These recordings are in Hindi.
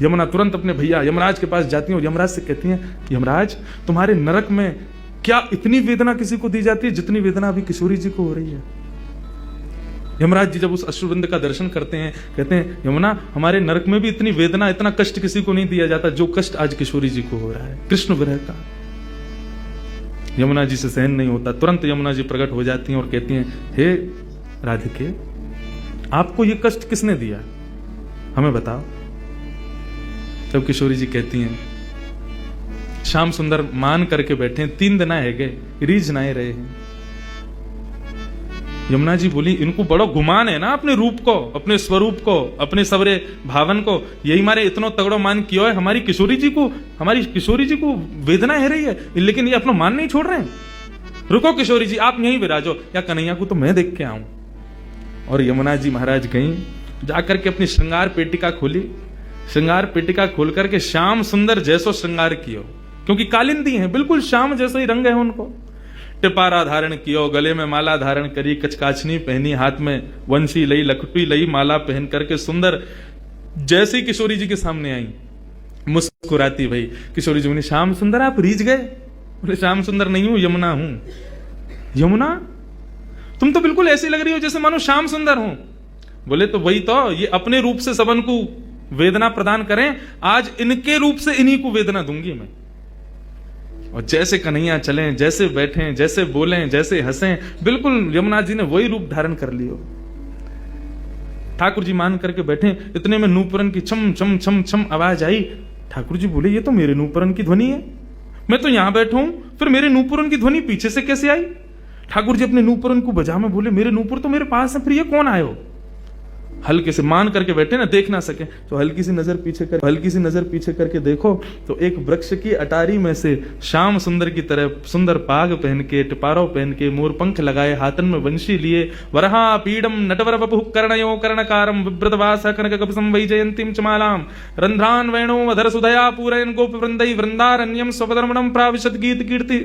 यमुना तुरंत अपने भैया यमराज के पास जाती है और यमराज से कहती हैं, यमराज तुम्हारे नरक में क्या इतनी वेदना किसी को दी जाती है जितनी वेदना अभी किशोरी जी को हो रही है। यमराज जी जब उस अश्रुबिंद का दर्शन करते हैं, कहते हैं, यमुना हमारे नरक में भी इतनी वेदना, इतना कष्ट किसी को नहीं दिया जाता जो कष्ट आज किशोरी जी को हो रहा है, कृष्ण विरह का। यमुना जी से सहन नहीं होता, तुरंत यमुना जी प्रकट हो जाती हैं और कहती हैं, हे राधिके, आपको ये कष्ट किसने दिया, हमें बताओ। तब किशोरी जी कहती हैं, श्याम सुंदर मान करके बैठे, 3 दिन है गए, रीझ नाए रहे हैं। यमुना जी बोली, इनको बड़ो गुमान है ना अपने रूप को, अपने स्वरूप को, अपने सवरे भावन को, यही मारे इतना तगड़ो मान किया है। हमारी किशोरी जी को वेदना है रही है, लेकिन ये अपना मान नहीं छोड़ रहे हैं। रुको किशोरी जी, आप यहीं विराजो, या कन्हैया को तो मैं देख के आऊं। और यमुना जी महाराज गई, जाकर के अपनी श्रृंगार पेटिका खोली, श्रृंगार पेटिका खोल करके श्याम सुंदर जैसो श्रृंगार कियो, क्योंकि कालिंदी हैं, बिल्कुल श्याम जैसा ही रंग है उनको। टिपारा धारण कियो, गले में माला धारण करी, कचकाचनी पहनी, हाथ में वंशी लई, लखटी लई, माला पहन करके सुंदर जैसे ही किशोरी जी के सामने आई, मुस्कुराती भाई। किशोरी जी बोली, श्याम सुंदर आप रीझ गए? बोले, श्याम सुंदर नहीं हूं, यमुना हूं। यमुना, तुम तो बिल्कुल ऐसी लग रही हो जैसे मानो श्याम सुंदर हूं। बोले, तो वही तो, ये अपने रूप से सबन को वेदना प्रदान करें, आज इनके रूप से इन्हीं को वेदना दूंगी मैं। और जैसे कन्हैया चलें, जैसे बैठें, जैसे बोलें, जैसे हंसें, बिल्कुल यमुना जी ने वही रूप धारण कर लियो। ठाकुर जी मान करके बैठे, इतने में नूपुरन की छम छम छम छम आवाज आई। ठाकुर जी बोले, ये तो मेरे नूपुरन की ध्वनि है, मैं तो यहां बैठा हूं, फिर मेरे नूपुरन की ध्वनि पीछे से कैसे आई? ठाकुर जी अपने नूपुरन को बजा में बोले, मेरे नूपुर तो मेरे पास है, फिर ये कौन आयो? हल्के से मान करके बैठे ना, देख ना सके, तो हल्की सी नजर पीछे करके देखो तो एक वृक्ष की अटारी में से श्याम सुंदर की तरह सुंदर पाग पहन के, टिपारो पहन के, मोर पंख लगाए, हाथन में वंशी लिए, वरहा पीडम नटवर वपुः कर्णयो कर्णकारम विव्रतवास कनक कपसम वैजयंतीम चमालाम रंध्रान वेणो अधर सुधया पूरयन गोप वृंदई वृंदारण्यम स्वधर्मणम प्राविशत गीत कीर्ति।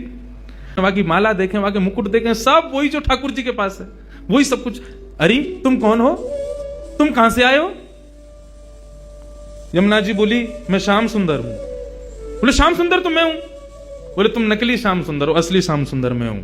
वहां की माला देखें, वहां के मुकुट देखें, सब वही जो ठाकुर जी के पास है, वही सब कुछ। अरे तुम कौन हो, तुम कहां से आए हो? यमुना जी बोली, मैं श्याम सुंदर हूं। बोले, श्याम सुंदर तो मैं हूं। बोले, तुम नकली श्याम सुंदर हो, असली श्याम सुंदर मैं हूं।